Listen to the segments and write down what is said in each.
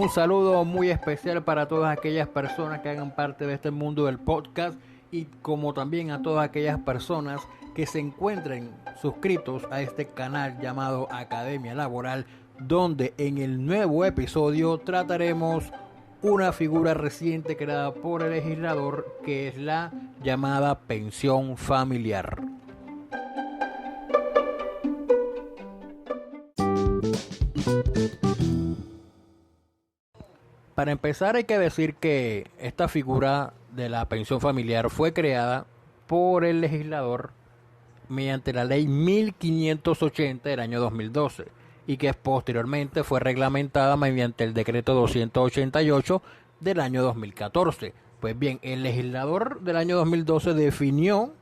Un saludo muy especial para todas aquellas personas que hagan parte de este mundo del podcast y como también a todas aquellas personas que se encuentren suscritos a este canal llamado Academia Laboral, donde en el nuevo episodio trataremos una figura reciente creada por el legislador, que es la llamada pensión familiar. Para empezar, hay que decir que esta figura de la pensión familiar fue creada por el legislador mediante la ley 1580 del año 2012 y que posteriormente fue reglamentada mediante el decreto 288 del año 2014. Pues bien, el legislador del año 2012 definió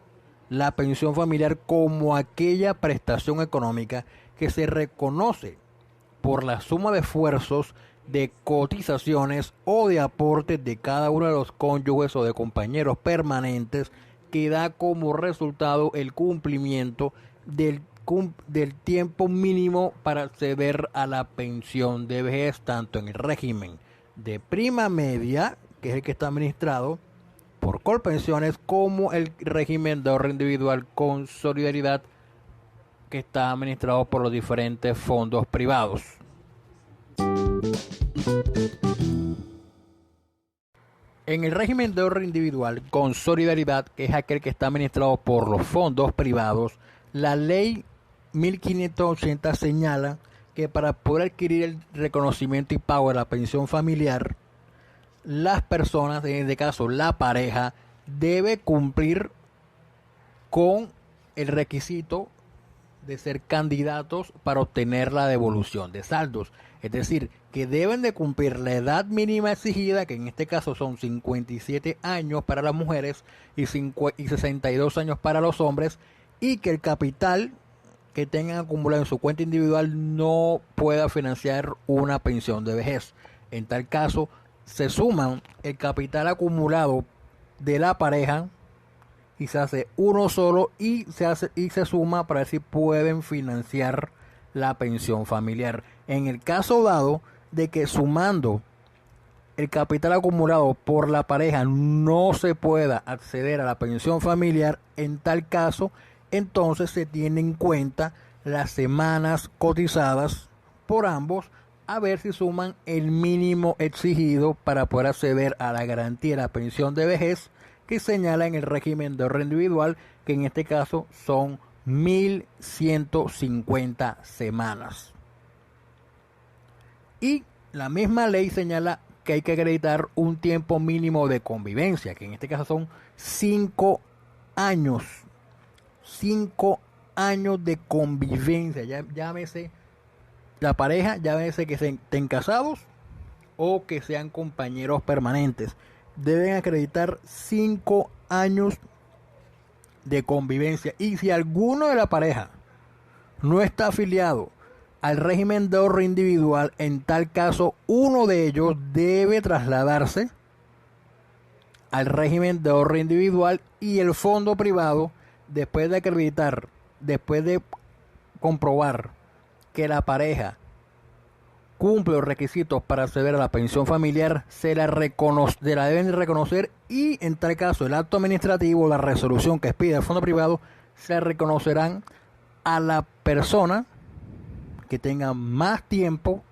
la pensión familiar como aquella prestación económica que se reconoce por la suma de esfuerzos, de cotizaciones o de aportes de cada uno de los cónyuges o de compañeros permanentes, que da como resultado el cumplimiento del tiempo mínimo para acceder a la pensión de vejez, tanto en el régimen de prima media, que es el que está administrado por Colpensiones, como el régimen de ahorro individual con solidaridad, que está administrado por los diferentes fondos privados. En el régimen de ahorro individual con solidaridad, que es aquel que está administrado por los fondos privados, la ley 1580 señala que para poder adquirir el reconocimiento y pago de la pensión familiar, las personas, en este caso la pareja, debe cumplir con el requisito de ser candidatos para obtener la devolución de saldos. Es decir, que deben de cumplir la edad mínima exigida, que en este caso son 57 años para las mujeres y 62 años para los hombres, y que el capital que tengan acumulado en su cuenta individual no pueda financiar una pensión de vejez. En tal caso, se suman el capital acumulado de la pareja y se hace uno solo y se suma para ver si pueden financiar la pensión familiar. En el caso dado de que sumando el capital acumulado por la pareja no se pueda acceder a la pensión familiar, en tal caso entonces se tiene en cuenta las semanas cotizadas por ambos, a ver si suman el mínimo exigido para poder acceder a la garantía de la pensión de vejez, que señala en el régimen de ahorro individual, que en este caso son 1150 semanas. Y la misma ley señala que hay que acreditar un tiempo mínimo de convivencia, que en este caso son 5 años. 5 años de convivencia, llámese la pareja, llámese que estén casados o que sean compañeros permanentes. Deben acreditar 5 años de convivencia. Y si alguno de la pareja no está afiliado al régimen de ahorro individual, en tal caso uno de ellos debe trasladarse al régimen de ahorro individual, y el fondo privado, después de acreditar, después de comprobar que la pareja cumple los requisitos para acceder a la pensión familiar, se la deben reconocer, y en tal caso el acto administrativo, la resolución que expide el fondo privado, se reconocerán a la persona que tenga más tiempo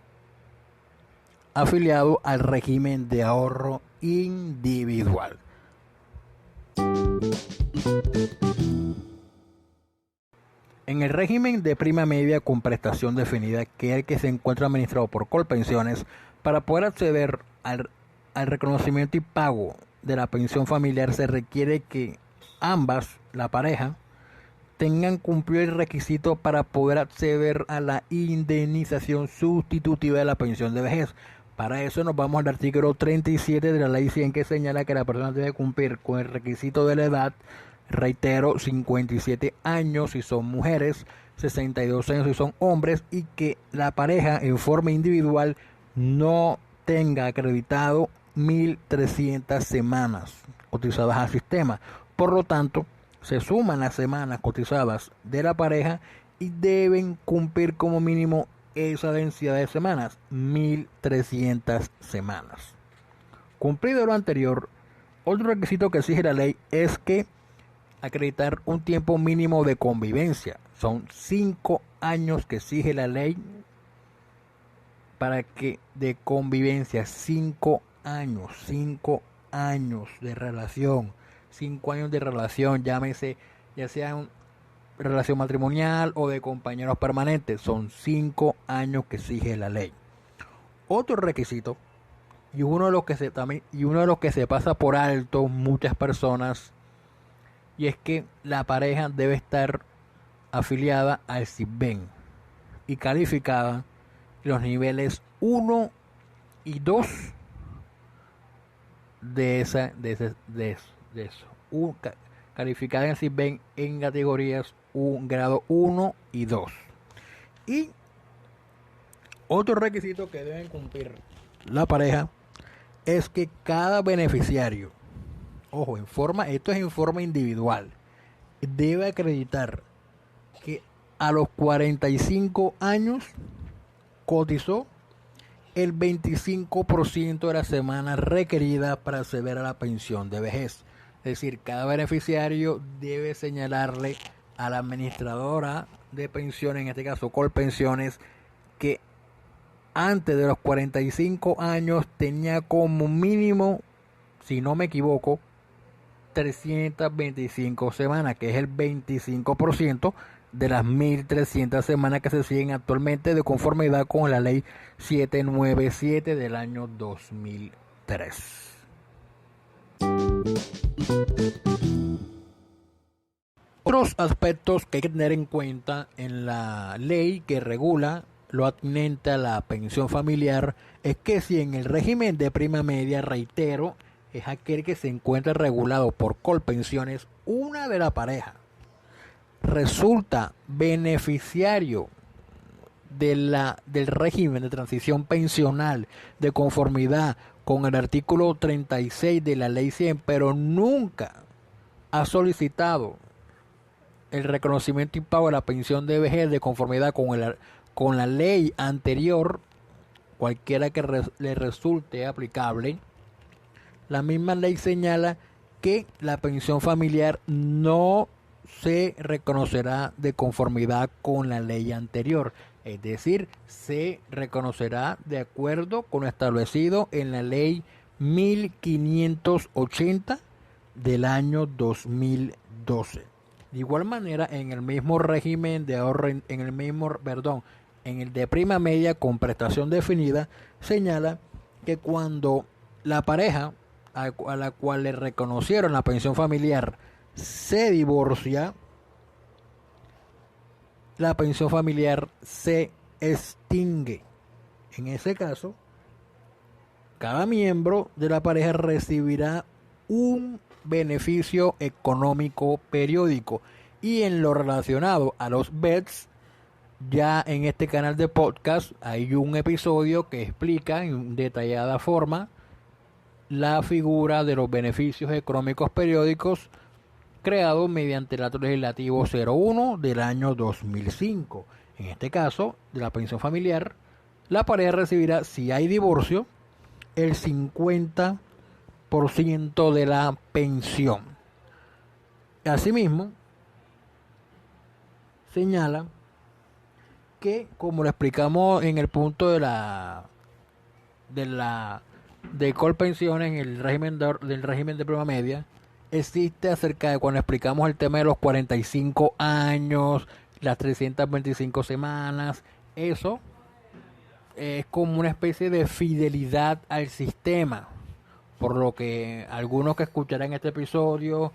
afiliado al régimen de ahorro individual. En el régimen de prima media con prestación definida, que es el que se encuentra administrado por Colpensiones, para poder acceder al reconocimiento y pago de la pensión familiar se requiere que ambas, la pareja, tengan cumplido el requisito para poder acceder a la indemnización sustitutiva de la pensión de vejez. Para eso nos vamos al artículo 37 de la ley 100, que señala que la persona debe cumplir con el requisito de la edad. Reitero, 57 años si son mujeres, 62 años si son hombres, y que la pareja en forma individual no tenga acreditado 1.300 semanas cotizadas al sistema. Por lo tanto, se suman las semanas cotizadas de la pareja y deben cumplir como mínimo esa densidad de semanas, 1300 semanas. Cumplido lo anterior, otro requisito que exige la ley es que acreditar un tiempo mínimo de convivencia. Son 5 años que exige la ley para que de convivencia, 5 años de relación, 5 años de relación, llámese, ya sea una relación matrimonial o de compañeros permanentes, son 5 años que exige la ley. Otro requisito, y uno de los que se pasa por alto muchas personas, y es que la pareja debe estar afiliada al SISBEN y calificada los niveles 1 y 2 de eso. Calificada en el SISBEN en categorías grado 1 y 2. Y otro requisito que deben cumplir la pareja es que cada beneficiario, ojo, esto es en forma individual, debe acreditar que a los 45 años cotizó el 25% de la semana requerida para acceder a la pensión de vejez. Es decir, cada beneficiario debe señalarle a la administradora de pensiones, en este caso Colpensiones, que antes de los 45 años tenía como mínimo, si no me equivoco, 325 semanas, que es el 25% de las 1300 semanas que se siguen actualmente, de conformidad con la ley 797 del año 2003. Otros aspectos que hay que tener en cuenta en la ley que regula lo atinente a la pensión familiar es que si en el régimen de prima media, reitero, es aquel que se encuentra regulado por Colpensiones, una de la pareja resulta beneficiario del régimen de transición pensional de conformidad con el artículo 36 de la ley 100, pero nunca ha solicitado el reconocimiento y pago de la pensión de vejez de conformidad con la ley anterior, cualquiera que le resulte aplicable, la misma ley señala que la pensión familiar no se reconocerá de conformidad con la ley anterior, es decir, se reconocerá de acuerdo con lo establecido en la ley 1580 del año 2012. De igual manera, en el mismo régimen de ahorro, en el de prima media con prestación definida, señala que cuando la pareja a la cual le reconocieron la pensión familiar se divorcia, la pensión familiar se extingue. En ese caso, cada miembro de la pareja recibirá un beneficio económico periódico. Y en lo relacionado a los BEDS, ya en este canal de podcast hay un episodio que explica en detallada forma la figura de los beneficios económicos periódicos creado mediante el acto legislativo 01 del año 2005. En este caso, de la pensión familiar, la pareja recibirá, si hay divorcio, el 50% de la pensión. Asimismo, señala que, como lo explicamos en el punto de Colpensiones en el del régimen de prima media, existe acerca de cuando explicamos el tema de los 45 años, las 325 semanas, eso es como una especie de fidelidad al sistema, por lo que algunos que escucharán este episodio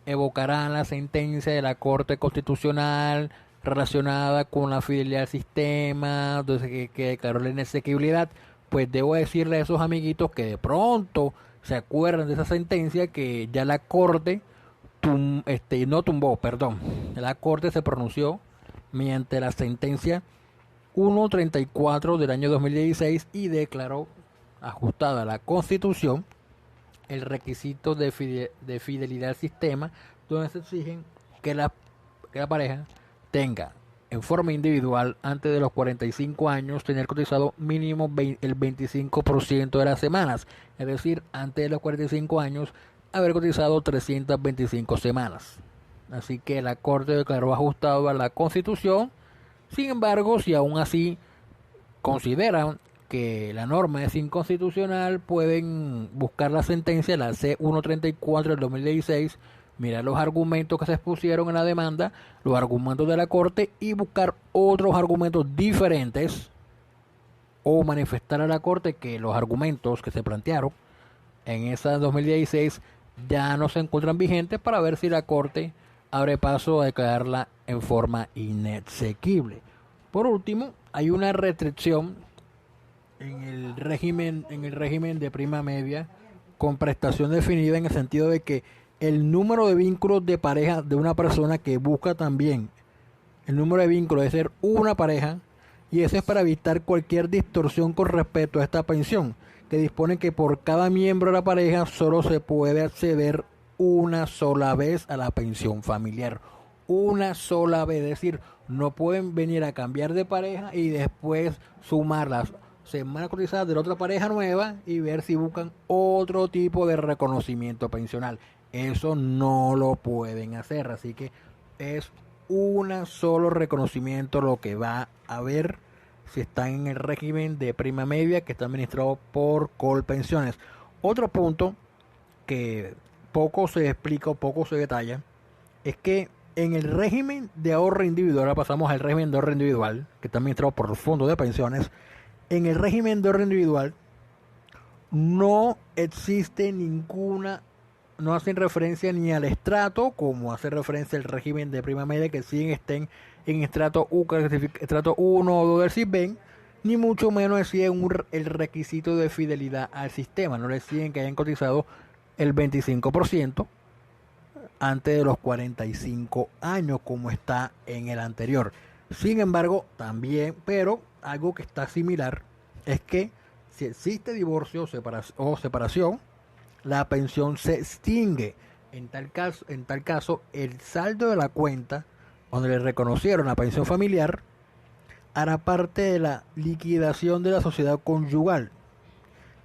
evocarán la sentencia de la Corte Constitucional relacionada con la fidelidad al sistema, entonces que declaró la inexigibilidad. Pues debo decirle a esos amiguitos que de pronto se acuerdan de esa sentencia, que ya la Corte la Corte se pronunció mediante la sentencia 134 del año 2016 y declaró ajustada a la Constitución el requisito de fidelidad al sistema, donde se exigen que la pareja tenga en forma individual antes de los 45 años tener cotizado mínimo el 25% de las semanas, es decir, antes de los 45 años haber cotizado 325 semanas. Así que la Corte declaró ajustado a la Constitución. Sin embargo, si aún así consideran que la norma es inconstitucional, pueden buscar la sentencia, la C-134 del 2016, mirar los argumentos que se expusieron en la demanda, los argumentos de la Corte y buscar otros argumentos diferentes o manifestar a la Corte que los argumentos que se plantearon en esa 2016 ya no se encuentran vigentes, para ver si la Corte abre paso a declararla en forma inexequible. Por último, hay una restricción en el régimen de prima media con prestación definida, en el sentido de que el número de vínculos de pareja de una persona que busca también el número de vínculos de ser una pareja, y eso es para evitar cualquier distorsión con respecto a esta pensión, que dispone que por cada miembro de la pareja solo se puede acceder una sola vez a la pensión familiar. Una sola vez, es decir, no pueden venir a cambiar de pareja y después sumar las semanas cotizadas de la otra pareja nueva y ver si buscan otro tipo de reconocimiento pensional. Eso no lo pueden hacer, así que es un solo reconocimiento lo que va a haber si están en el régimen de prima media que está administrado por Colpensiones. Otro punto que poco se explica o poco se detalla es que en el régimen de ahorro individual, ahora pasamos al régimen de ahorro individual que está administrado por los fondos de pensiones. En el régimen de ahorro individual no existe ninguna, no hacen referencia ni al estrato, como hace referencia el régimen de prima media, que sí estén en estrato 1 o 2 del CISBEN, ni mucho menos exigen el requisito de fidelidad al sistema. No le exigen que hayan cotizado el 25% antes de los 45 años, como está en el anterior. Sin embargo, también, pero algo que está similar, es que si existe divorcio o separación, la pensión se extingue. En tal caso, el saldo de la cuenta donde le reconocieron la pensión familiar hará parte de la liquidación de la sociedad conyugal.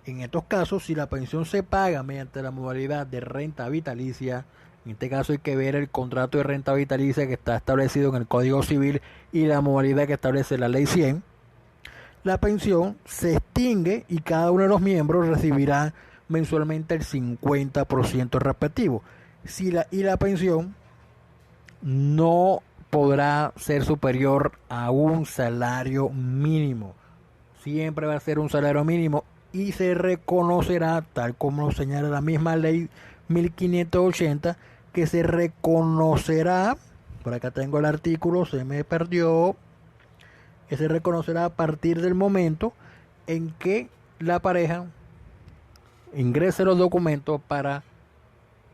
En estos casos, si la pensión se paga mediante la modalidad de renta vitalicia, en este caso hay que ver el contrato de renta vitalicia que está establecido en el Código Civil y la modalidad que establece la Ley 100, la pensión se extingue y cada uno de los miembros recibirá mensualmente el 50% respectivo. Y la pensión no podrá ser superior a un salario mínimo. Siempre va a ser un salario mínimo y se reconocerá, tal como lo señala la misma ley 1580, que se reconocerá, por acá tengo el artículo, se me perdió, que se reconocerá a partir del momento en que la pareja ingrese los documentos para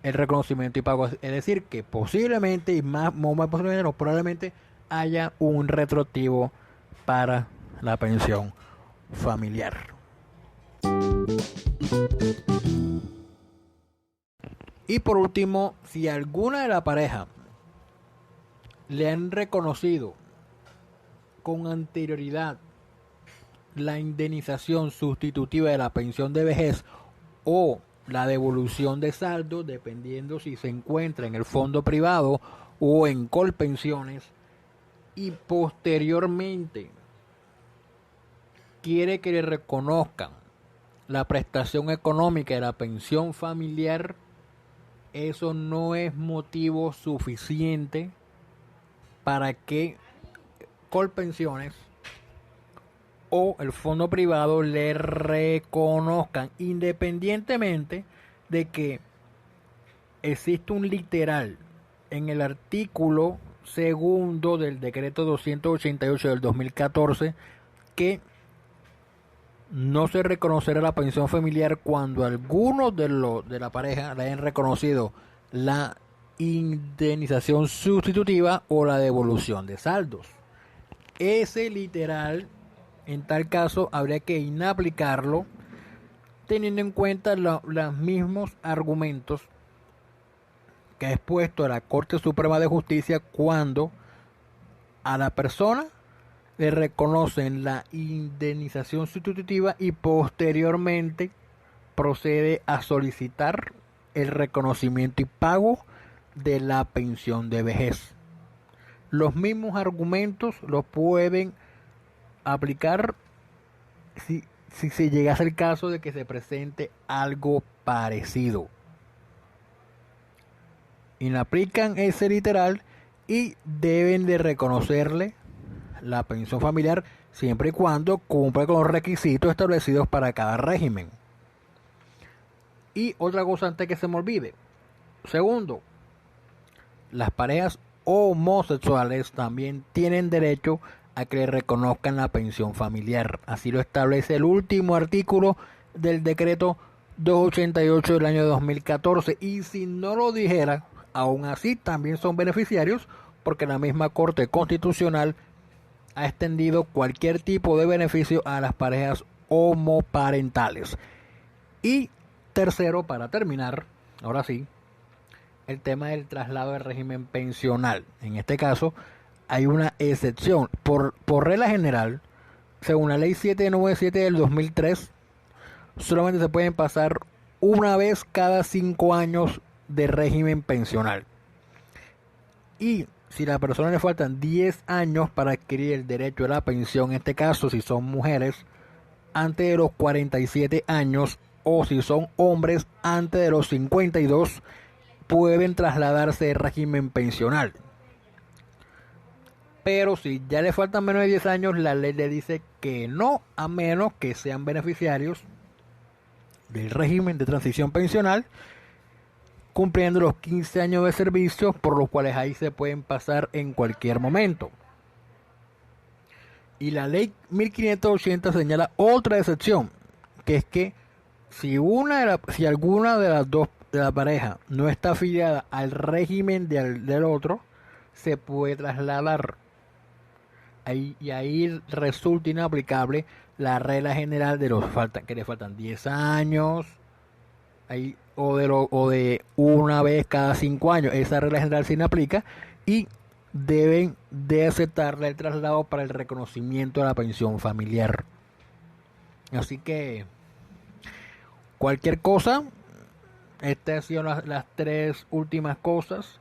el reconocimiento y pago. Es decir, que posiblemente, y más posiblemente, no, probablemente haya un retroactivo para la pensión familiar. Y por último, si alguna de la pareja le han reconocido con anterioridad la indemnización sustitutiva de la pensión de vejez o la devolución de saldo, dependiendo si se encuentra en el fondo privado o en Colpensiones, y posteriormente quiere que le reconozcan la prestación económica de la pensión familiar, eso no es motivo suficiente para que Colpensiones o el fondo privado le reconozcan, independientemente de que existe un literal en el artículo segundo del decreto 288 del 2014 que no se reconocerá la pensión familiar cuando algunos de la pareja le hayan reconocido la indemnización sustitutiva o la devolución de saldos. Ese literal, en tal caso, habría que inaplicarlo, teniendo en cuenta los mismos argumentos que ha expuesto la Corte Suprema de Justicia cuando a la persona le reconocen la indemnización sustitutiva y posteriormente procede a solicitar el reconocimiento y pago de la pensión de vejez. Los mismos argumentos los pueden aplicar si se llegase el caso de que se presente algo parecido. Y le aplican ese literal y deben de reconocerle la pensión familiar siempre y cuando cumpla con los requisitos establecidos para cada régimen. Y otra cosa antes que se me olvide. Segundo, las parejas homosexuales también tienen derecho a que le reconozcan la pensión familiar. Así lo establece el último artículo del decreto 288 del año 2014. Y si no lo dijera, aún así también son beneficiarios porque la misma Corte Constitucional ha extendido cualquier tipo de beneficio a las parejas homoparentales. Y tercero, para terminar, ahora sí, el tema del traslado del régimen pensional. En este caso, hay una excepción. Por regla general, según la ley 797 del 2003, solamente se pueden pasar una vez cada 5 años de régimen pensional. Y si a la persona le faltan 10 años para adquirir el derecho a la pensión, en este caso si son mujeres, antes de los 47 años, o si son hombres antes de los 52, pueden trasladarse de régimen pensional. Pero si ya le faltan menos de 10 años, la ley le dice que no, a menos que sean beneficiarios del régimen de transición pensional, cumpliendo los 15 años de servicio, por los cuales ahí se pueden pasar en cualquier momento. Y la ley 1580 señala otra excepción, que es que si alguna de las dos de la pareja no está afiliada al régimen del otro, se puede trasladar. Ahí resulta inaplicable la regla general de que le faltan 10 años o de una vez cada 5 años. Esa regla general se inaplica y deben de aceptarle el traslado para el reconocimiento de la pensión familiar. Así que cualquier cosa, estas han sido las 3 últimas cosas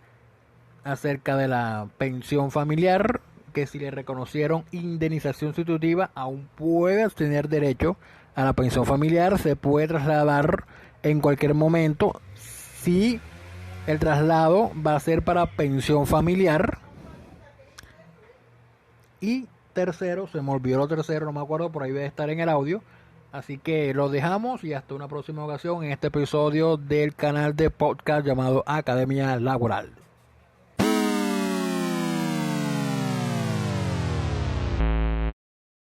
acerca de la pensión familiar, que si le reconocieron indemnización sustitutiva, aún puede tener derecho a la pensión familiar, se puede trasladar en cualquier momento si el traslado va a ser para pensión familiar. Y tercero, se me olvidó lo tercero, no me acuerdo, por ahí debe estar en el audio. Así que lo dejamos y hasta una próxima ocasión en este episodio del canal de podcast llamado Academia Laboral.